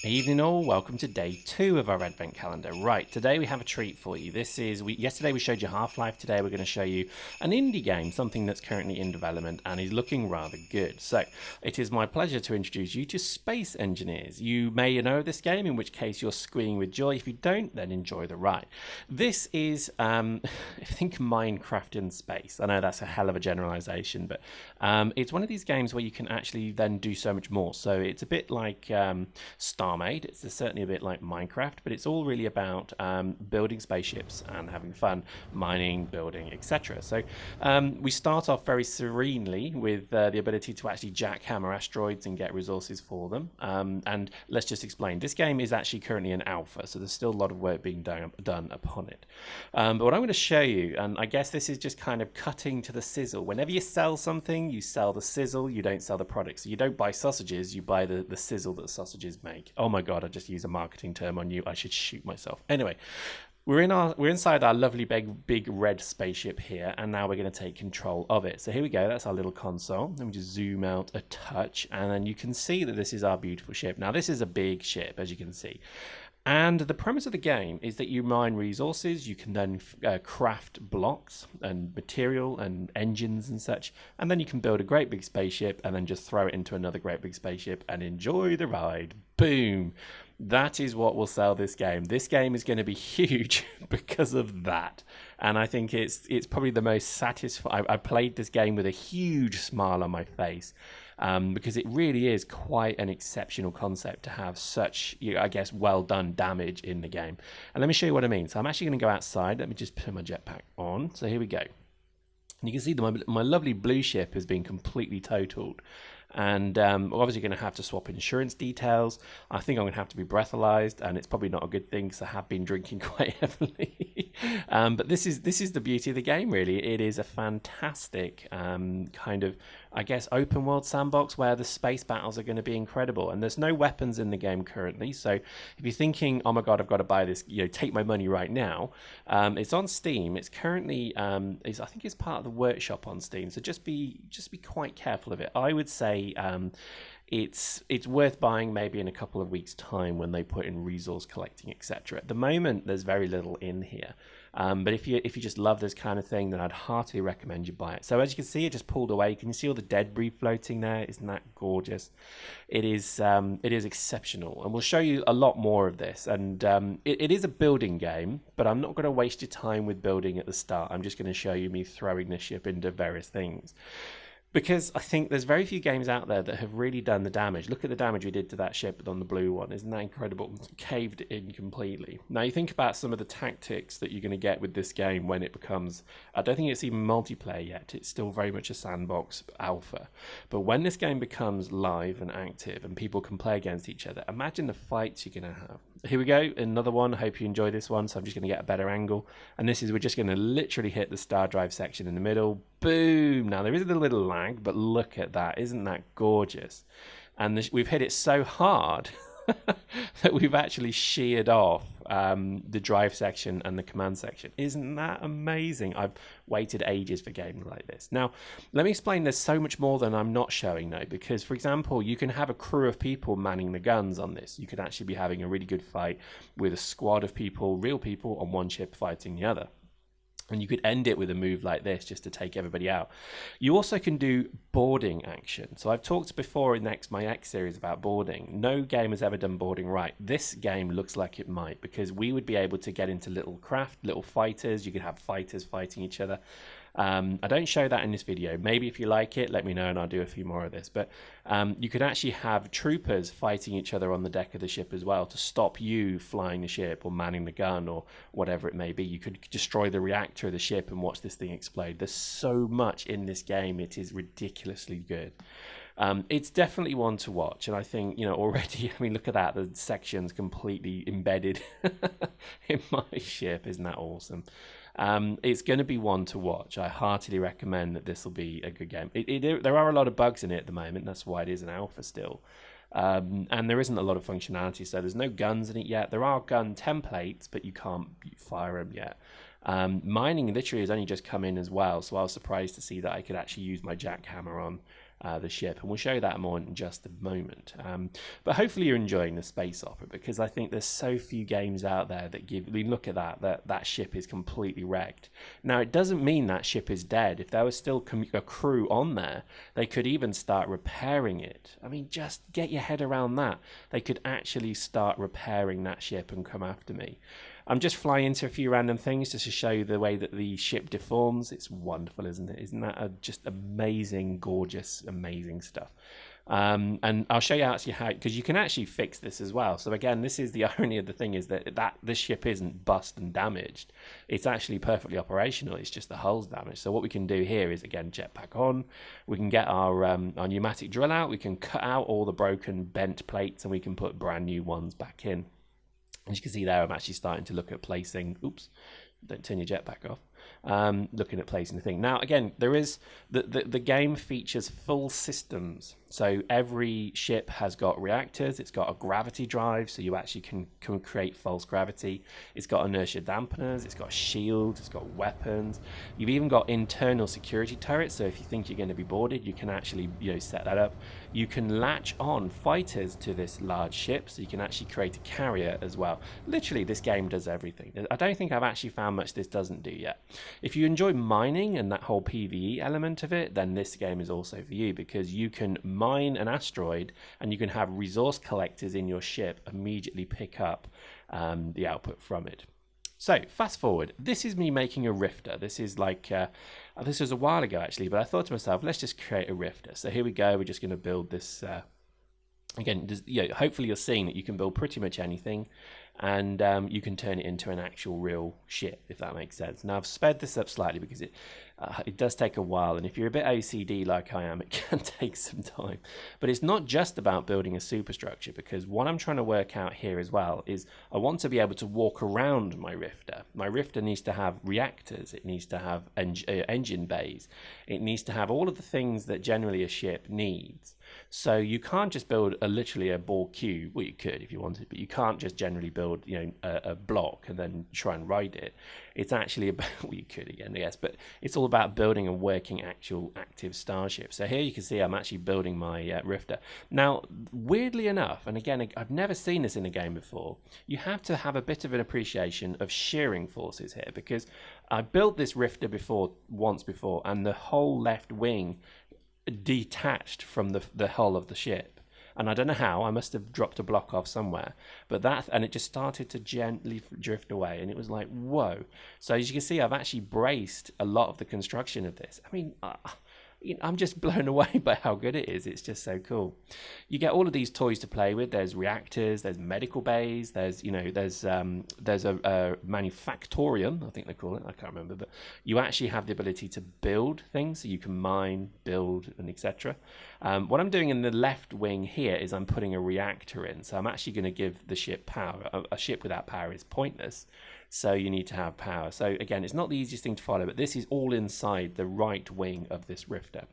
Evening all, welcome to day 2 of our advent calendar. Right, today we have a treat for you. Yesterday we showed you Half-Life, today we're going to show you an indie game, something that's currently in development and is looking rather good. So, it is my pleasure to introduce you to Space Engineers. You may know this game, in which case you're squealing with joy. If you don't, then enjoy the ride. This is, think Minecraft in space. I know that's a hell of a generalization, but it's one of these games where you can actually then do so much more. So it's a bit like Made. It's certainly a bit like Minecraft, but it's all really about building spaceships and having fun, mining, building, etc. So we start off very serenely with the ability to actually jackhammer asteroids and get resources for them. And let's just explain. This game is actually currently an alpha, so there's still a lot of work being done upon it. But what I'm going to show you, and I guess this is just kind of cutting to the sizzle. Whenever you sell something, you sell the sizzle, you don't sell the product. So you don't buy sausages, you buy the sizzle that sausages make. Oh my god, I just used a marketing term on you. I should shoot myself. Anyway, we're inside our lovely big red spaceship here, and now we're going to take control of it. So here we go. That's our little console. Let me just zoom out a touch, and then you can see that this is our beautiful ship. Now this is a big ship, as you can see. And the premise of the game is that you mine resources, you can then craft blocks and material and engines and such, and then you can build a great big spaceship and then just throw it into another great big spaceship and enjoy the ride. Boom! That is what will sell this game. This game is going to be huge because of that. And I think it's probably the most satisfying. I played this game with a huge smile on my face. Because it really is quite an exceptional concept to have such, I guess, well done damage in the game. And let me show you what I mean. So I'm actually going to go outside. Let me just put my jetpack on. So here we go. And you can see that my lovely blue ship has been completely totaled. And we're obviously going to have to swap insurance details. I think I'm going to have to be breathalyzed, and it's probably not a good thing because I have been drinking quite heavily. But this is the beauty of the game, really. It is a fantastic kind of, I guess, open world sandbox where the space battles are going to be incredible. And there's no weapons in the game currently. So if you're thinking, oh my god, I've got to buy this, take my money right now, it's on Steam. It's currently, I think it's part of the workshop on Steam. So just be quite careful of it. I would say it's worth buying maybe in a couple of weeks' time when they put in resource collecting, etc. At the moment, there's very little in here. But if you just love this kind of thing, then I'd heartily recommend you buy it. So as you can see, it just pulled away. Can you see all the debris floating there? Isn't that gorgeous? It is exceptional, and we'll show you a lot more of this. And it is a building game, but I'm not going to waste your time with building at the start. I'm just going to show you me throwing this ship into various things. Because I think there's very few games out there that have really done the damage. Look at the damage we did to that ship on the blue one. Isn't that incredible? It's caved in completely. Now you think about some of the tactics that you're going to get with this game when it becomes... I don't think it's even multiplayer yet. It's still very much a sandbox alpha. But when this game becomes live and active and people can play against each other, imagine the fights you're going to have. Here we go, another one. Hope you enjoy this one. So I'm just going to get a better angle. And we're just going to literally hit the star drive section in the middle. Boom! Now there is a little bit of lag, but look at that. Isn't that gorgeous? And we've hit it so hard that we've actually sheared off the drive section and the command section. Isn't that amazing? I've waited ages for games like this. Now, let me explain there's so much more than I'm not showing though, because for example, you can have a crew of people manning the guns on this. You could actually be having a really good fight with a squad of people, real people, on one ship fighting the other. And you could end it with a move like this just to take everybody out. You also can do boarding action. So I've talked before in my X series about boarding. No game has ever done boarding right. This game looks like it might, because we would be able to get into little craft, little fighters. You could have fighters fighting each other. I don't show that in this video. Maybe if you like it, let me know and I'll do a few more of this. But you could actually have troopers fighting each other on the deck of the ship as well to stop you flying the ship or manning the gun or whatever it may be. You could destroy the reactor of the ship and watch this thing explode. There's so much in this game. It is ridiculously good. It's definitely one to watch, and I think, already, I mean, look at that, the section's completely embedded in my ship. Isn't that awesome? It's going to be one to watch. I heartily recommend that this will be a good game. There are a lot of bugs in it at the moment. That's why it is an alpha still. And there isn't a lot of functionality, so there's no guns in it yet. There are gun templates, but you can't fire them yet. Mining literally has only just come in as well, so I was surprised to see that I could actually use my jackhammer on the ship, and we'll show that more in just a moment. But hopefully you're enjoying the space opera, because I think there's so few games out there that give. I mean, look at that ship is completely wrecked. Now, it doesn't mean that ship is dead. If there was still a crew on there, they could even start repairing it. I mean, just get your head around that. They could actually start repairing that ship and come after me. I'm just flying into a few random things just to show you the way that the ship deforms. It's wonderful, isn't it? Isn't that just amazing, gorgeous, amazing stuff? And I'll show you actually how, because you can actually fix this as well. So again, this is the irony of the thing, is that this ship isn't bust and damaged. It's actually perfectly operational. It's just the hull's damaged. So what we can do here is, again, jetpack on. We can get our pneumatic drill out. We can cut out all the broken, bent plates, and we can put brand new ones back in. As you can see there, I'm actually starting to look at placing, oops, don't turn your jetpack off, looking at placing the thing. Now, again, there is, the game features full systems. So every ship has got reactors, it's got a gravity drive, so you actually can create false gravity. It's got inertia dampeners, it's got shields, it's got weapons. You've even got internal security turrets, so if you think you're going to be boarded, you can actually, set that up. You can latch on fighters to this large ship, so you can actually create a carrier as well. Literally, this game does everything. I don't think I've actually found much this doesn't do yet. If you enjoy mining and that whole PvE element of it, then this game is also for you, because you can mine an asteroid and you can have resource collectors in your ship immediately pick up the output from it. So fast forward, this is me making a rifter. This is like, this was a while ago actually, but I thought to myself, let's just create a rifter. So here we go, we're just going to build this, again, hopefully you're seeing that you can build pretty much anything, and you can turn it into an actual real ship, if that makes sense. Now, I've sped this up slightly because it does take a while, and if you're a bit OCD like I am, it can take some time. But it's not just about building a superstructure, because what I'm trying to work out here as well is I want to be able to walk around my rifter. My rifter needs to have reactors, it needs to have engine bays, it needs to have all of the things that generally a ship needs. So you can't just build literally a ball cube. Well, you could if you wanted, but you can't just generally build a block and then try and ride it. It's actually about, well, you could again, yes, but it's all about building a working actual active starship. So here you can see I'm actually building my rifter. Now, weirdly enough, and again, I've never seen this in a game before, you have to have a bit of an appreciation of shearing forces here, because I built this rifter once before, and the whole left wing detached from the hull of the ship, and I don't know how. I must have dropped a block off somewhere, but and it just started to gently drift away, and it was like, whoa. So as you can see, I've actually braced a lot of the construction of this. I mean, I'm just blown away by how good it is. It's just so cool. You get all of these toys to play with. There's reactors, there's medical bays, there's there's a manufactorium, I think they call it. I can't remember, but you actually have the ability to build things, so you can mine, build, and etc. What I'm doing in the left wing here is I'm putting a reactor in. So I'm actually going to give the ship power. A ship without power is pointless. So you need to have power. So again, it's not the easiest thing to follow, but this is all inside the right wing of this rifter.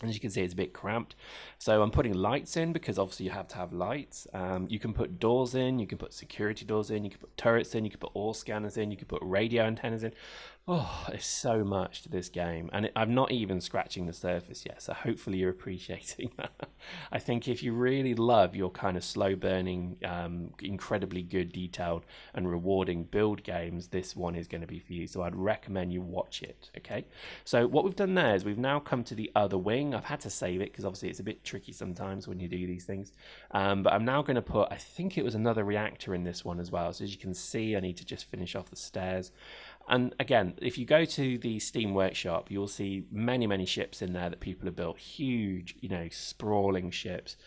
As you can see, it's a bit cramped. So I'm putting lights in, because obviously you have to have lights. You can put doors in, you can put security doors in, you can put turrets in, you can put ore scanners in, you can put radio antennas in. Oh, there's so much to this game, and I'm not even scratching the surface yet, so hopefully you're appreciating that. I think if you really love your kind of slow burning, incredibly good, detailed and rewarding build games, this one is going to be for you, so I'd recommend you watch it. Okay, so what we've done there is we've now come to the other wing. I've had to save it because obviously it's a bit tricky sometimes when you do these things, but I'm now going to put, I think it was another reactor in this one as well. So as you can see, I need to just finish off the stairs. And again, if you go to the Steam Workshop, you'll see many ships in there that people have built. Huge, sprawling ships.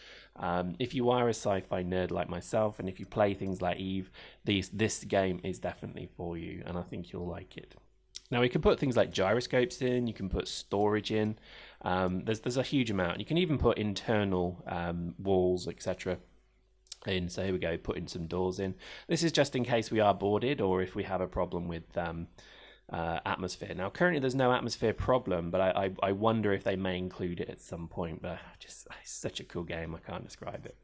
If you are a sci-fi nerd like myself, and if you play things like Eve, this game is definitely for you, and I think you'll like it. Now, we can put things like gyroscopes in, you can put storage in. There's a huge amount. You can even put internal walls, etc. in. So here we go, putting some doors in. This is just in case we are boarded, or if we have a problem with atmosphere. Now, currently there's no atmosphere problem, but I wonder if they may include it at some point. But just it's such a cool game, I can't describe it.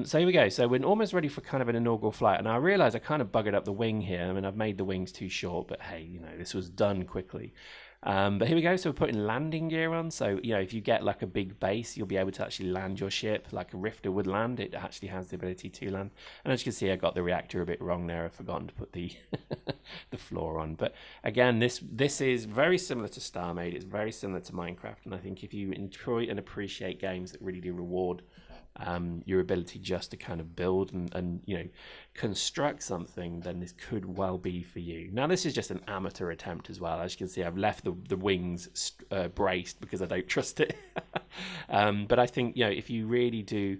So here we go. So we're almost ready for kind of an inaugural flight, and I realise I kind of buggered up the wing here. I mean, I've made the wings too short, but hey, you know, this was done quickly. But here we go. So we're putting landing gear on. So, you know, if you get like a big base, you'll be able to actually land your ship like a Rifter would land. It actually has the ability to land. And as you can see, I got the reactor a bit wrong there. I've forgotten to put the the floor on. But again, this is very similar to StarMade. It's very similar to Minecraft. And I think if you enjoy and appreciate games that really do reward your ability just to kind of build and you know, construct something, then this could well be for you. Now, this is just an amateur attempt as well. As you can see, I've left the wings braced because I don't trust it. But I think, you know, if you really do,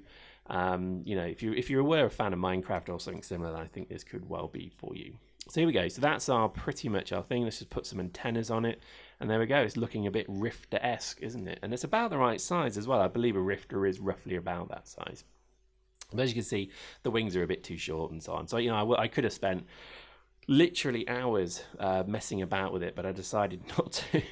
you know, if you're aware of a fan of Minecraft or something similar, then I think this could well be for you. So here we go. So that's pretty much our thing. Let's just put some antennas on it. And there we go. It's looking a bit Rifter-esque, isn't it? And it's about the right size as well. I believe a Rifter is roughly about that size. But as you can see, the wings are a bit too short and so on. So, you know, I could have spent literally hours messing about with it, but I decided not to.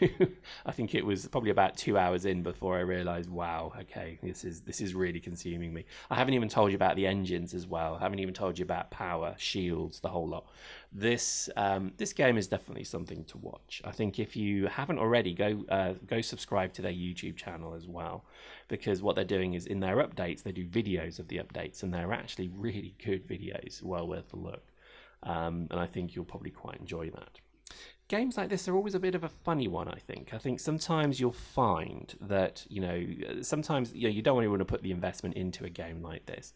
I think it was probably about 2 hours in before I realized, wow, okay, this is really consuming me. I haven't even told you about the engines as well. I haven't even told you about power, shields, the whole lot. This game is definitely something to watch. I think if you haven't already, go subscribe to their YouTube channel as well, because what they're doing is in their updates, they do videos of the updates, and they're actually really good videos, well worth a look. And I think you'll probably quite enjoy that. Games like this are always a bit of a funny one, I think. I think sometimes you'll find that, you know, sometimes you don't really want to put the investment into a game like this.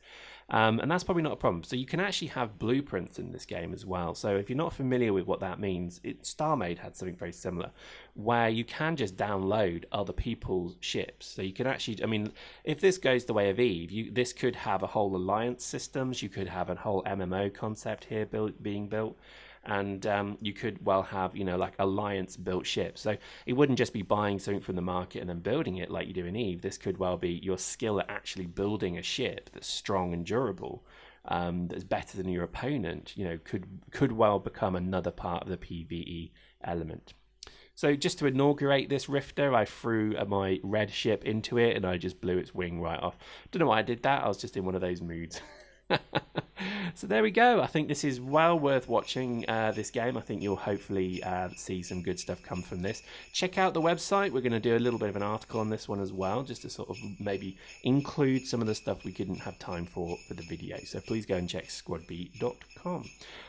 And that's probably not a problem. So you can actually have blueprints in this game as well. So if you're not familiar with what that means, StarMade had something very similar, where you can just download other people's ships. So you can actually, I mean, if this goes the way of Eve, this could have a whole alliance systems. You could have a whole MMO concept here being built. And you could well have, you know, like alliance built ships. So it wouldn't just be buying something from the market and then building it like you do in Eve. This could well be your skill at actually building a ship that's strong and durable, that's better than your opponent, you know, could well become another part of the PvE element. So just to inaugurate this Rifter, I threw my red ship into it and I just blew its wing right off. Don't know why I did that. I was just in one of those moods. So there we go. I think this is well worth watching, this game. I think you'll hopefully see some good stuff come from this. Check out the website. We're going to do a little bit of an article on this one as well, just to sort of maybe include some of the stuff we couldn't have time for the video. So please go and check squadb.com.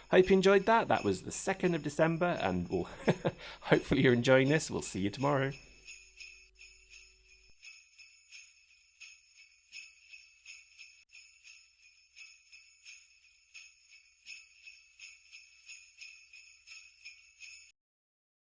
Hope you enjoyed that. That was the 2nd of December, and hopefully you're enjoying this. We'll see you tomorrow.